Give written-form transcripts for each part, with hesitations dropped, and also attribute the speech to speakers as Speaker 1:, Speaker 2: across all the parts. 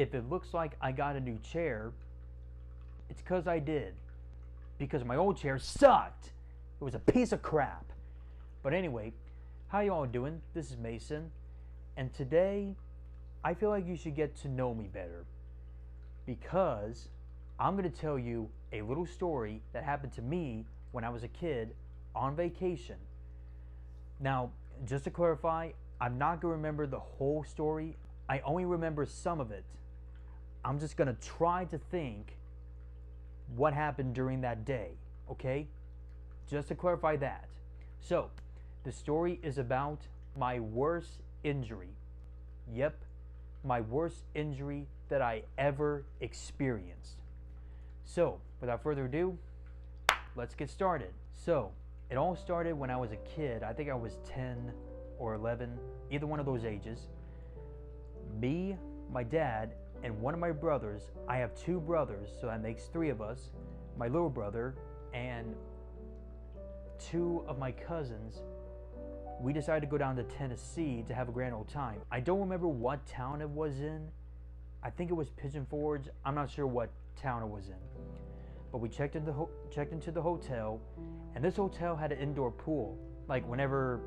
Speaker 1: If it looks like I got a new chair, it's because I did. Because my old chair sucked. It was a piece of crap. But anyway, how y'all doing? This is Mason. And today, I feel like you should get to know me better. Because I'm going to tell you a little story that happened to me when I was a kid on vacation. Now, just to clarify, I'm not going to remember the whole story. I only remember some of it. I'm just going to try to think what happened during that day, okay? Just to clarify that. So, the story is about my worst injury. Yep, my worst injury that I ever experienced. So, without further ado, let's get started. So, it all started when I was a kid. I think I was 10 or 11, either one of those ages. Me, my dad, and one of my brothers. I have two brothers, so that makes three of us. My little brother and two of my cousins. We decided to go down to Tennessee to have a grand old time. I don't remember what town it was in. I think it was Pigeon Forge. I'm not sure what town it was in. But we checked into the hotel, and this hotel had an indoor pool. Like whenever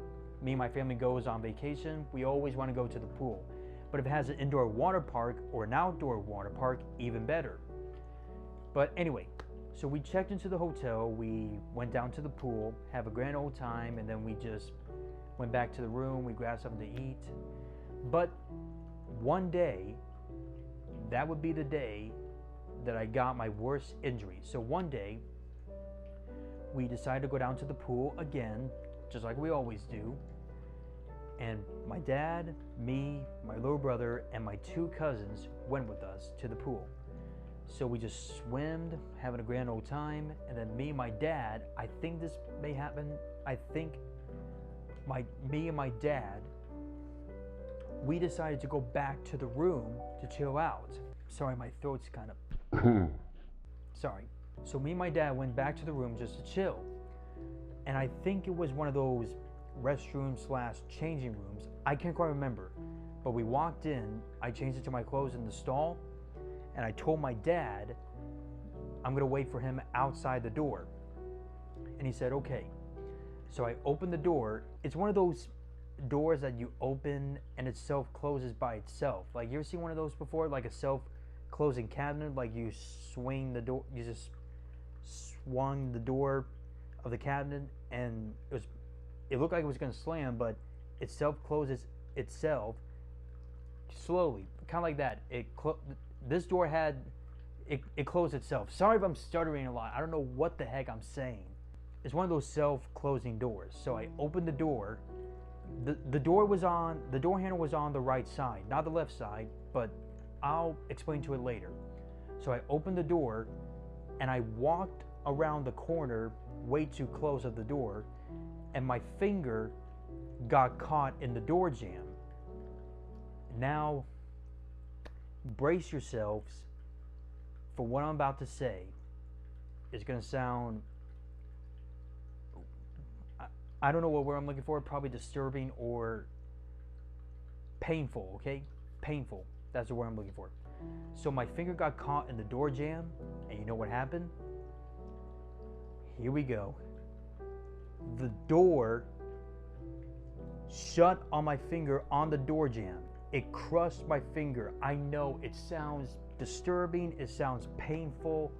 Speaker 1: me and my family goes on vacation, we always want to go to the pool. But if it has an indoor water park or an outdoor water park, even better. But anyway, so we checked into the hotel, we went down to the pool, have a grand old time, and then we just went back to the room, we grabbed something to eat. But one day, that would be the day that I got my worst injury. So one day, we decided to go down to the pool again, just like we always do. And my dad, me, my little brother, and my two cousins went with us to the pool. So we just swam, having a grand old time, and then me and my dad, I think this may happen, me and my dad, we decided to go back to the room to chill out. Sorry, my throat's kind of... Sorry. So me and my dad went back to the room just to chill. And I think it was one of those restroom / changing rooms. I can't quite remember. But we walked in, I changed into my clothes in the stall, and I told my dad I'm gonna wait for him outside the door. And he said, okay. So I opened the door. It's one of those doors that you open and it self-closes by itself. Like, you ever seen one of those before? Like a self-closing cabinet, like you swing the door, you just swung the door of the cabinet and it looked like it was gonna slam, but it self-closes itself slowly, kind of like that. This door had, it closed itself. Sorry if I'm stuttering a lot. I don't know what the heck I'm saying. It's one of those self-closing doors. So I opened the door. The door handle was on the right side, not the left side, but I'll explain to it later. So I opened the door and I walked around the corner way too close of the door, and my finger got caught in the door jamb. Now, brace yourselves for what I'm about to say. It's gonna sound, I don't know what word I'm looking for, probably disturbing or painful, okay? Painful, that's the word I'm looking for. So my finger got caught in the door jamb, and you know what happened? Here we go. The door shut on my finger on the door jamb. It crushed my finger. I know it sounds disturbing, it sounds painful,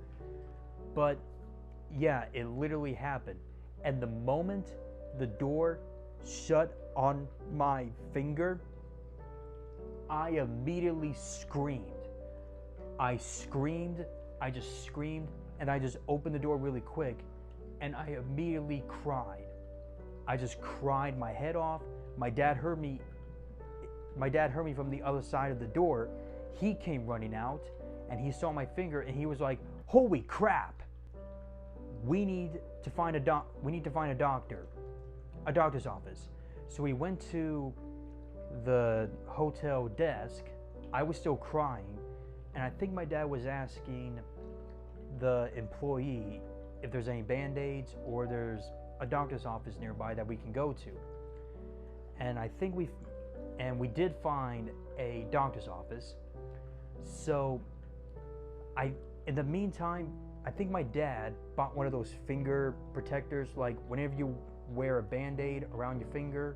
Speaker 1: but yeah, it literally happened. And the moment the door shut on my finger, I immediately screamed. I just screamed, and I just opened the door really quick, and I immediately cried. I just cried my head off. My dad heard me from the other side of the door. He came running out, and he saw my finger, and he was like, "Holy crap! We need to find a doctor, a doctor's office." So we went to the hotel desk. I was still crying, and I think my dad was asking the employee if there's any band-aids or there's a doctor's office nearby that we can go to. And I think we did find a doctor's office. So in the meantime, I think my dad bought one of those finger protectors, like whenever you wear a band-aid around your finger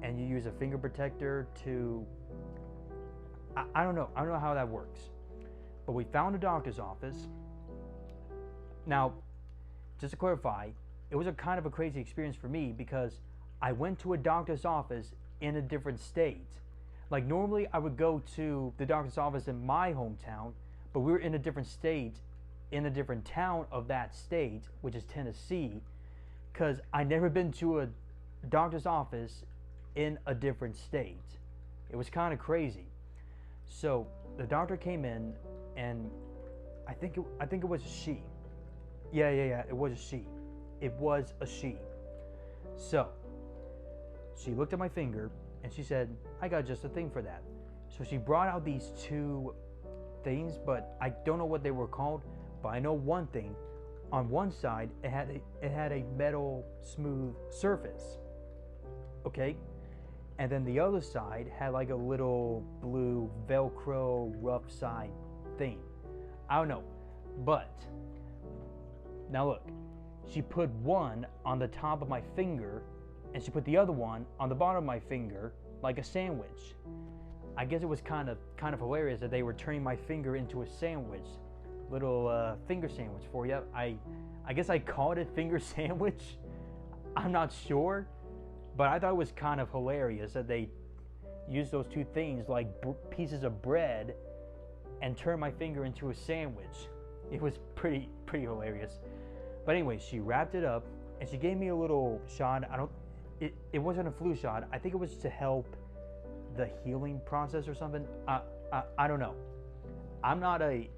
Speaker 1: and you use a finger protector to, I don't know how that works. But we found a doctor's office. Now, just to clarify, it was a kind of a crazy experience for me because I went to a doctor's office in a different state. Like normally I would go to the doctor's office in my hometown, but we were in a different state, in a different town of that state, which is Tennessee, because I never been to a doctor's office in a different state. It was kind of crazy. So the doctor came in, and I think it was a she. Yeah, it was a she. It was a she. So she looked at my finger and she said, I got just a thing for that. So she brought out these two things, but I don't know what they were called, but I know one thing. On one side, it had a metal smooth surface. Okay? And then the other side had like a little blue Velcro rough side thing. I don't know. But now look, she put one on the top of my finger and she put the other one on the bottom of my finger like a sandwich. I guess it was kind of hilarious that they were turning my finger into a sandwich. Little finger sandwich for you. I guess I called it finger sandwich. I'm not sure. But I thought it was kind of hilarious that they used those two things like pieces of bread and turned my finger into a sandwich. It was pretty hilarious. But anyway, she wrapped it up and she gave me a little shot. It wasn't a flu shot. I think it was to help the healing process or something. I don't know. I'm not a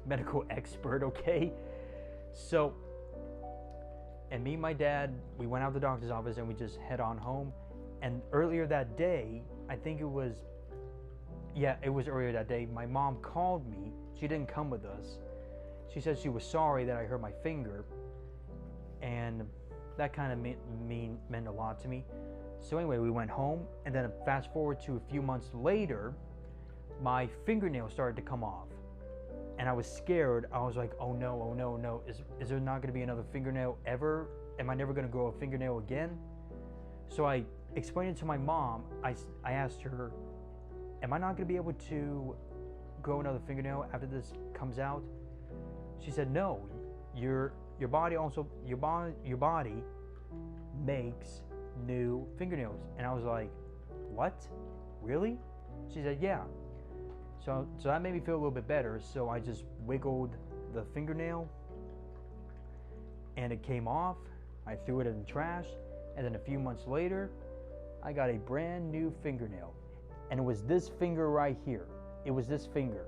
Speaker 1: medical expert, okay? So, and me and my dad, we went out to the doctor's office and we just head on home. And earlier that day, it was earlier that day, my mom called me. She didn't come with us. She said she was sorry that I hurt my finger. And that kind of meant a lot to me. So anyway, we went home, and then fast forward to a few months later, my fingernail started to come off. And I was scared. I was like, oh no. Is there not going to be another fingernail ever? Am I never going to grow a fingernail again? So I explained it to my mom. I asked her, am I not going to be able to grow another fingernail after this comes out? She said, no, your body makes new fingernails. And I was like, what? Really? She said, yeah. So that made me feel a little bit better. So I just wiggled the fingernail and it came off. I threw it in the trash. And then a few months later, I got a brand new fingernail. And it was this finger right here. It was this finger.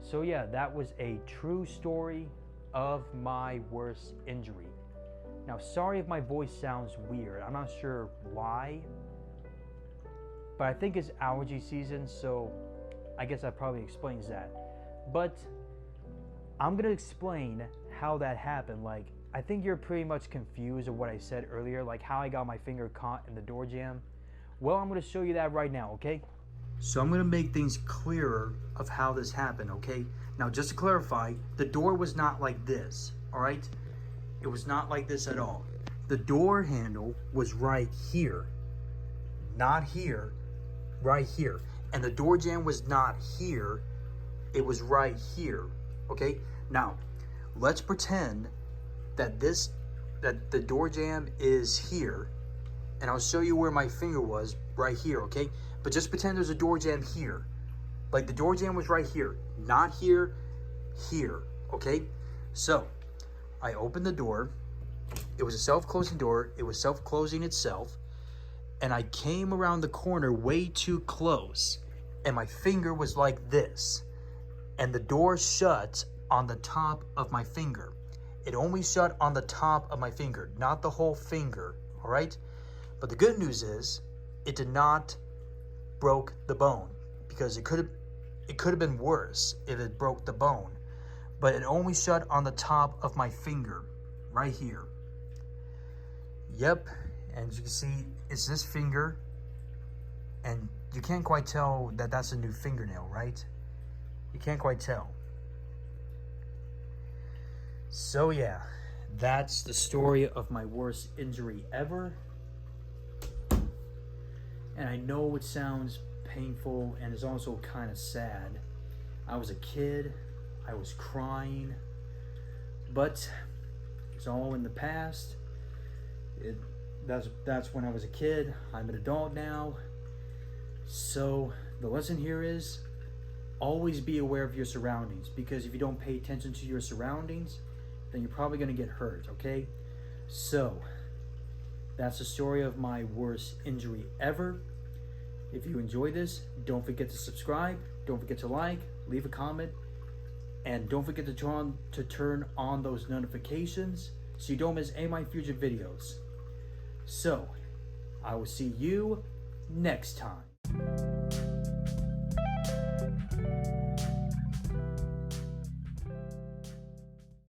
Speaker 1: So yeah, that was a true story of my worst injury. Now, sorry if my voice sounds weird. I'm not sure why. But I think it's allergy season, so I guess that probably explains that. But I'm going to explain how that happened. Like, I think you're pretty much confused of what I said earlier, like how I got my finger caught in the door jamb. Well, I'm going to show you that right now, okay? So I'm going to make things clearer of how this happened, okay? Now, just to clarify, the door was not like this, all right? It was not like this at all. The door handle was right here. Not here, right here. And the door jamb was not here. It was right here, okay? Now, let's pretend that the door jamb is here. And I'll show you where my finger was, right here, okay? But just pretend there's a door jamb here. Like the door jamb was right here, not here, here, okay? So, I opened the door. It was a self-closing door. It was self-closing itself. And I came around the corner way too close. And my finger was like this. And the door shut on the top of my finger. It only shut on the top of my finger, not the whole finger, all right? But the good news is, it did not broke the bone, because it could have been worse if it broke the bone. But it only shut on the top of my finger, right here. Yep, and as you can see, it's this finger, and you can't quite tell that that's a new fingernail, right? You can't quite tell. So yeah, that's the story of my worst injury ever. And I know it sounds painful and is also kind of sad. I was a kid, I was crying, but it's all in the past. That's when I was a kid. I'm an adult now. So the lesson here is always be aware of your surroundings, because if you don't pay attention to your surroundings, then you're probably going to get hurt, okay? So that's the story of my worst injury ever. If you enjoy this, don't forget to subscribe, don't forget to like, leave a comment, and don't forget to turn on those notifications so you don't miss any of my future videos. So, I will see you next time.